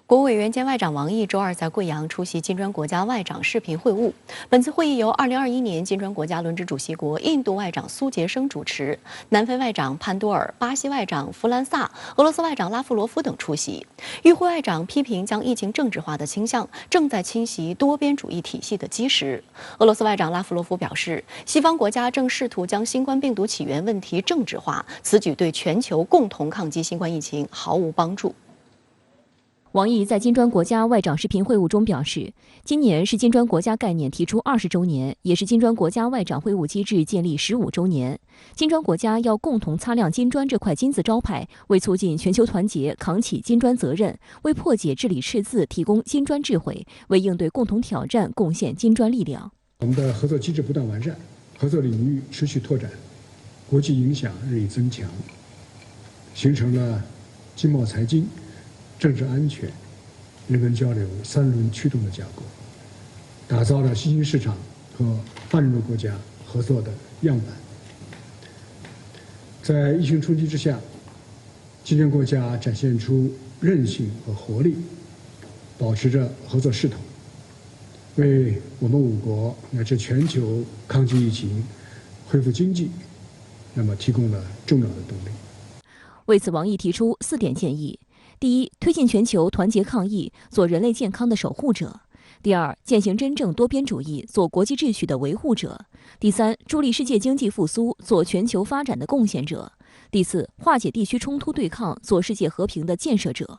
国务委员兼外长王毅周二在贵阳出席金砖国家外长视频会晤。本次会议由2021年金砖国家轮值主席国印度外长苏杰生主持，南非外长潘多尔、巴西外长弗兰萨、俄罗斯外长拉夫罗夫等出席。与会外长批评将疫情政治化的倾向正在侵袭多边主义体系的基石。俄罗斯外长拉夫罗夫表示，西方国家正试图将新冠病毒起源问题政治化，此举对全球共同抗击新冠疫情毫无帮助。王毅在金砖国家外长视频会晤中表示，今年是金砖国家概念提出20周年，也是金砖国家外长会晤机制建立15周年。金砖国家要共同擦亮金砖这块金字招牌，为促进全球团结扛起金砖责任，为破解治理赤字提供金砖智慧，为应对共同挑战贡献金砖力量。我们的合作机制不断完善，合作领域持续拓展，国际影响日益增强，形成了经贸财经、政治安全、人文交流三轮驱动的架构，打造了新兴市场和半融入国家合作的样板。在疫情冲击之下，金砖国家展现出韧性和活力，保持着合作势头，为我们5国乃至全球抗击疫情、恢复经济，提供了重要的动力。为此，王毅提出4点建议。第一，推进全球团结抗疫，做人类健康的守护者；第二，践行真正多边主义，做国际秩序的维护者；第三，助力世界经济复苏，做全球发展的贡献者；第四，化解地区冲突对抗，做世界和平的建设者。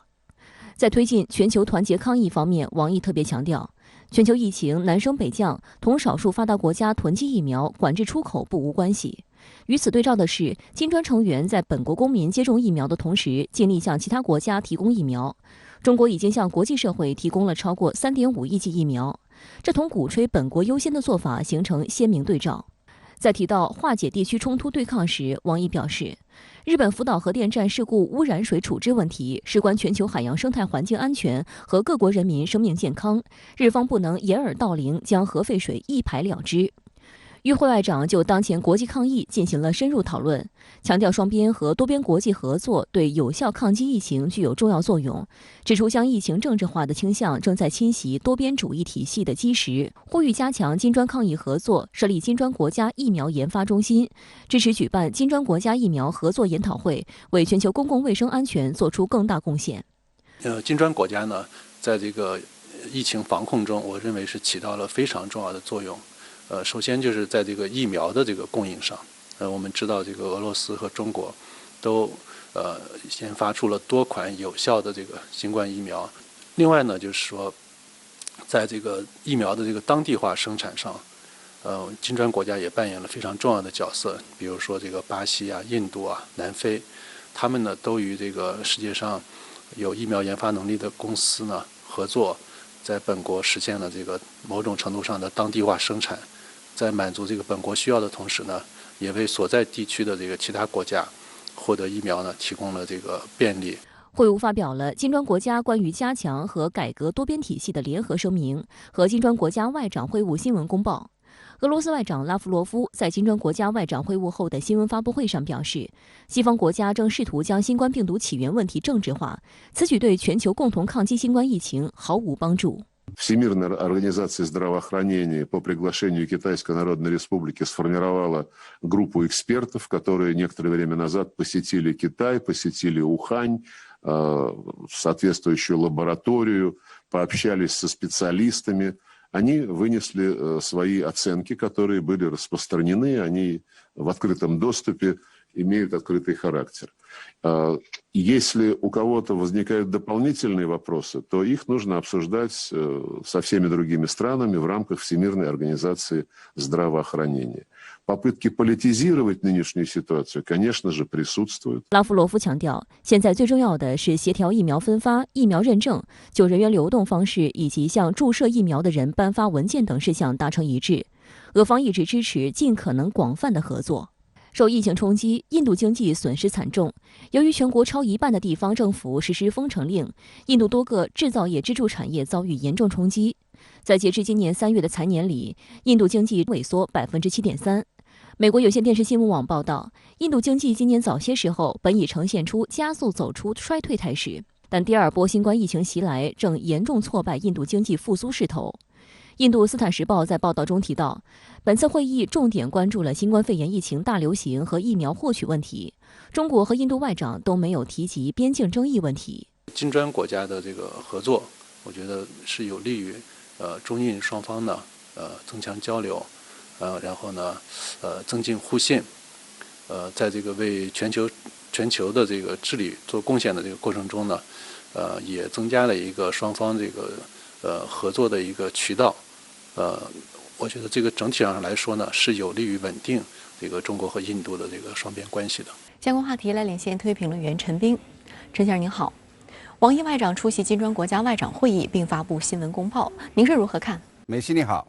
在推进全球团结抗疫方面，王毅特别强调，全球疫情南升北降，同少数发达国家囤积疫苗、管制出口不无关系。与此对照的是，金砖成员在本国公民接种疫苗的同时，尽力向其他国家提供疫苗。中国已经向国际社会提供了超过3.5亿剂疫苗，这同鼓吹本国优先的做法形成鲜明对照。在提到化解地区冲突对抗时，王毅表示，日本福岛核电站事故污染水处置问题事关全球海洋生态环境安全和各国人民生命健康，日方不能掩耳盗铃，将核废水一排了之。与会外长就当前国际抗疫进行了深入讨论，强调双边和多边国际合作对有效抗击疫情具有重要作用，指出将疫情政治化的倾向正在侵袭多边主义体系的基石，呼吁加强金砖抗疫合作，设立金砖国家疫苗研发中心，支持举办金砖国家疫苗合作研讨会，为全球公共卫生安全做出更大贡献。金砖国家呢，在这个疫情防控中，我认为是起到了非常重要的作用。首先就是在这个疫苗的这个供应上，我们知道这个俄罗斯和中国都研发出了多款有效的这个新冠疫苗。另外呢，就是说，在这个疫苗的这个当地化生产上，金砖国家也扮演了非常重要的角色。比如说这个巴西啊、印度啊、南非，他们呢都与这个世界上有疫苗研发能力的公司呢合作，在本国实现了这个某种程度上的当地化生产。在满足这个本国需要的同时呢，也为所在地区的这个其他国家获得疫苗呢提供了这个便利。会晤发表了金砖国家关于加强和改革多边体系的联合声明和金砖国家外长会晤新闻公报。俄罗斯外长拉夫罗夫在金砖国家外长会晤后的新闻发布会上表示，西方国家正试图将新冠病毒起源问题政治化，此举对全球共同抗击新冠疫情毫无帮助。Всемирная организация здравоохранения по приглашению Китайской Народной Республики сформировала группу экспертов, которые некоторое время назад посетили Китай, посетили Ухань, соответствующую лабораторию, пообщались со специалистами. Они вынесли свои оценки, которые были распространены, они в открытом доступе, имеют открытый характер. Если у кого-то возникают дополнительные вопросы, то их нужно обсуждать со всеми другими странами в рамках Всемирной организации здравоохранения. Попытки политизировать нынешнюю ситуацию, конечно же, присутствуют. 拉夫罗夫强调，现在最重要的是协调疫苗分发、疫苗认证、就人员流动方式以及向注射疫苗的人颁发文件等事项达成一致。俄方一直支持尽可能广泛的合作。受疫情冲击，印度经济损失惨重。由于全国超一半的地方政府实施封城令，印度多个制造业支柱产业遭遇严重冲击。在截至今年3月的财年里，印度经济萎缩7.3%。美国有线电视新闻网报道，印度经济今年早些时候本已呈现出加速走出衰退态势，但第二波新冠疫情袭来，正严重挫败印度经济复苏势头。印度斯坦时报在报道中提到，本次会议重点关注了新冠肺炎疫情大流行和疫苗获取问题。中国和印度外长都没有提及边境争议问题。金砖国家的这个合作，我觉得是有利于中印双方呢增强交流，然后呢增进互信，在这个为全球的这个治理做贡献的这个过程中呢，也增加了一个双方这个合作的一个渠道。我觉得这个整体上来说呢，是有利于稳定这个中国和印度的这个双边关系的。相关话题来连线特约评论员陈斌。陈先生您好，王毅外长出席金砖国家外长会议并发布新闻公报，您是如何看？梅西你好，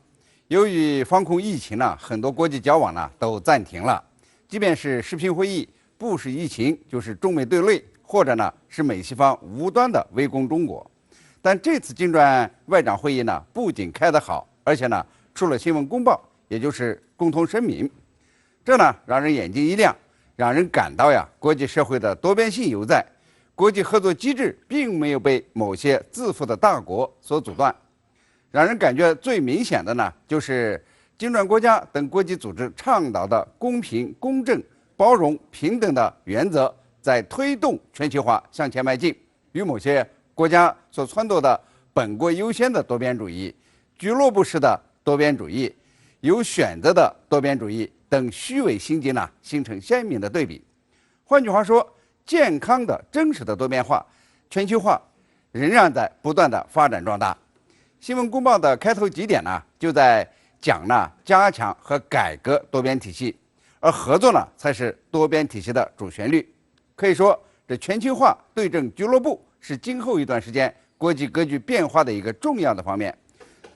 由于防控疫情呢，很多国际交往呢都暂停了，即便是视频会议，不是疫情就是中美对垒，或者呢是美西方无端的围攻中国。但这次金砖外长会议呢，不仅开得好，而且呢出了新闻公报，也就是共同声明，这呢让人眼睛一亮，让人感到呀，国际社会的多边性犹在，国际合作机制并没有被某些自负的大国所阻断。让人感觉最明显的呢，就是金砖国家等国际组织倡导的公平、公正、包容、平等的原则，在推动全球化向前迈进，与某些国家所撺掇的本国优先的多边主义、俱乐部式的多边主义、有选择的多边主义等虚伪心结呢，形成鲜明的对比。换句话说，健康的、真实的多边化、全球化仍然在不断的发展壮大。新闻公报的开头几点呢，就在讲呢加强和改革多边体系，而合作呢才是多边体系的主旋律。可以说，这全球化对阵俱乐部是今后一段时间国际格局变化的一个重要的方面。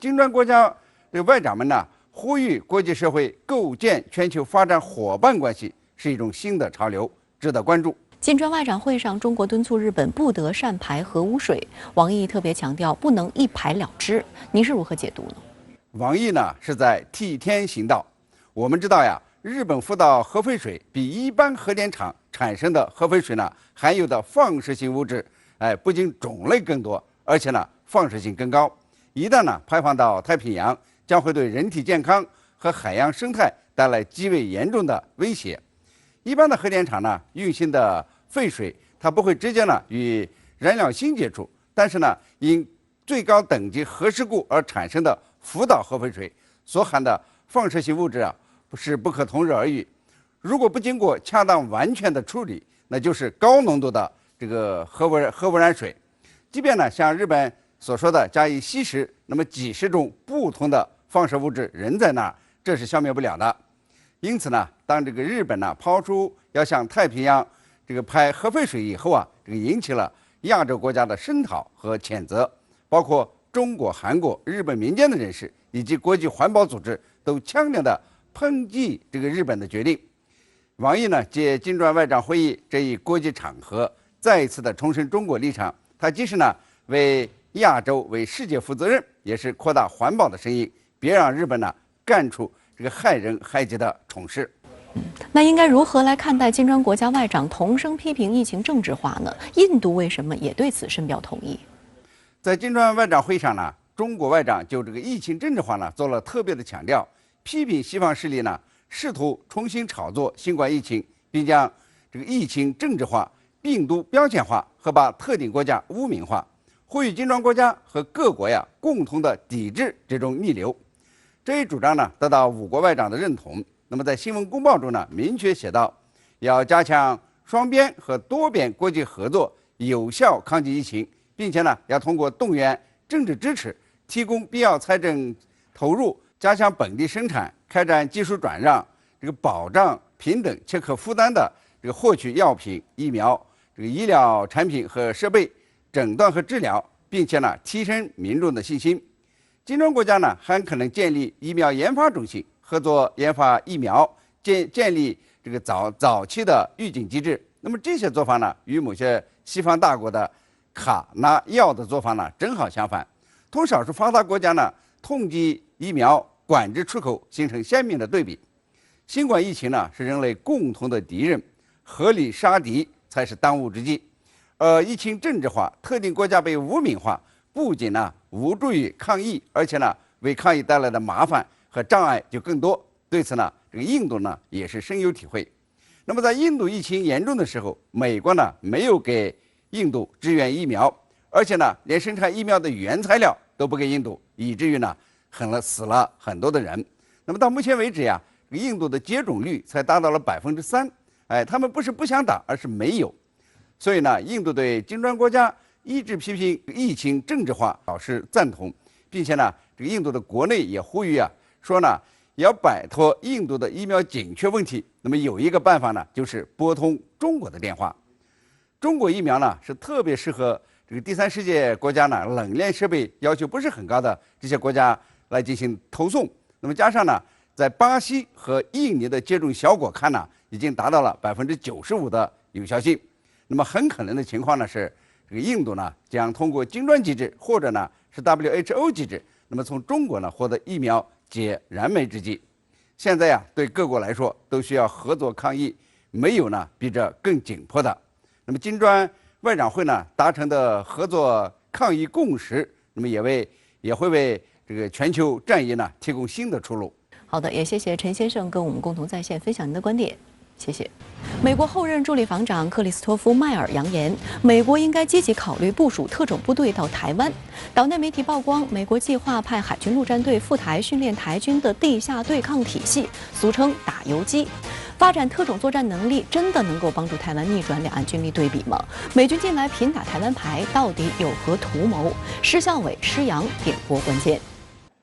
金砖国家的外长们呢，呼吁国际社会构建全球发展伙伴关系，是一种新的潮流，值得关注。金砖外长会上，中国敦促日本不得擅排核污水，王毅特别强调不能一排了之，您是如何解读呢？王毅呢是在替天行道。我们知道呀，日本福岛核废水比一般核电厂产生的核废水呢含有的放射性物质，不仅种类更多，而且呢放射性更高。一旦呢排放到太平洋，将会对人体健康和海洋生态带来极为严重的威胁。一般的核电厂呢运行的废水，它不会直接呢与燃料芯接触，但是呢因最高等级核事故而产生的福岛核废水所含的放射性物质啊，是不可同日而语。如果不经过恰当完全的处理，那就是高浓度的这个核污染水。即便呢像日本所说的加以稀释，那么几十种不同的放射物质仍在那儿，这是消灭不了的。因此呢，当这个日本呢抛出要向太平洋这个排核废水以后啊，这个引起了亚洲国家的声讨和谴责，包括中国、韩国、日本民间的人士以及国际环保组织都强烈的抨击这个日本的决定。王毅呢借金砖外长会议这一国际场合，再一次的重申中国立场，他既是呢为亚洲、为世界负责任，也是扩大环保的声音，别让日本呢干出这个害人害己的蠢事。那应该如何来看待金砖国家外长同声批评疫情政治化呢？印度为什么也对此深表同意？在金砖外长会上呢，中国外长就这个疫情政治化呢做了特别的强调，批评西方势力呢试图重新炒作新冠疫情，并将这个疫情政治化、病毒标签化和把特定国家污名化，呼吁金砖国家和各国呀共同的抵制这种逆流。这一主张呢得到5国外长的认同。那么在新闻公报中呢，明确写道，要加强双边和多边国际合作，有效抗击疫情，并且呢要通过动员政治支持，提供必要财政投入，加强本地生产，开展技术转让，这个保障平等且可负担的这个获取药品、疫苗、这个医疗产品和设备、诊断和治疗，并且呢提升民众的信心。金砖国家呢还可能建立疫苗研发中心，合作研发疫苗，建立这个早期的预警机制。那么这些做法呢，与某些西方大国的卡拿药的做法呢正好相反。同少数发达国家呢痛击疫苗、管制出口，形成鲜明的对比。新冠疫情呢是人类共同的敌人，合理杀敌才是当务之急。疫情政治化，特定国家被污名化，不仅呢无助于抗疫，而且呢为抗疫带来的麻烦和障碍就更多。对此呢，这个印度呢也是深有体会。那么在印度疫情严重的时候，美国呢没有给印度支援疫苗，而且呢连生产疫苗的原材料都不给印度，以至于呢死了很多的人。那么到目前为止呀，印度的接种率才达到了3%。他们不是不想打，而是没有。所以呢，印度对金砖国家一致批评疫情政治化表示赞同，并且呢，这个印度的国内也呼吁说呢，要摆脱印度的疫苗紧缺问题。那么有一个办法呢，就是拨通中国的电话。中国疫苗呢是特别适合这个第三世界国家呢冷链设备要求不是很高的这些国家来进行投送。那么加上呢，在巴西和印尼的接种效果看呢，已经达到了95%的有效性。那么很可能的情况呢是，这个印度呢将通过金砖机制或者呢是 WHO 机制，那么从中国呢获得疫苗解燃眉之急。现在对各国来说都需要合作抗疫，没有呢比这更紧迫的。那么金砖外长会呢达成的合作抗疫共识，那么也会为这个全球战役呢提供新的出路。好的，也谢谢陈先生跟我们共同在线分享您的观点，谢谢。美国后任助理防长克里斯托夫·迈尔扬言，美国应该积极考虑部署特种部队到台湾。岛内媒体曝光，美国计划派海军陆战队赴台训练台军的地下对抗体系，俗称“打游击”。发展特种作战能力真的能够帮助台湾逆转两岸军力对比吗？美军近来频打台湾牌，到底有何图谋？施孝伟、施洋点拨关键。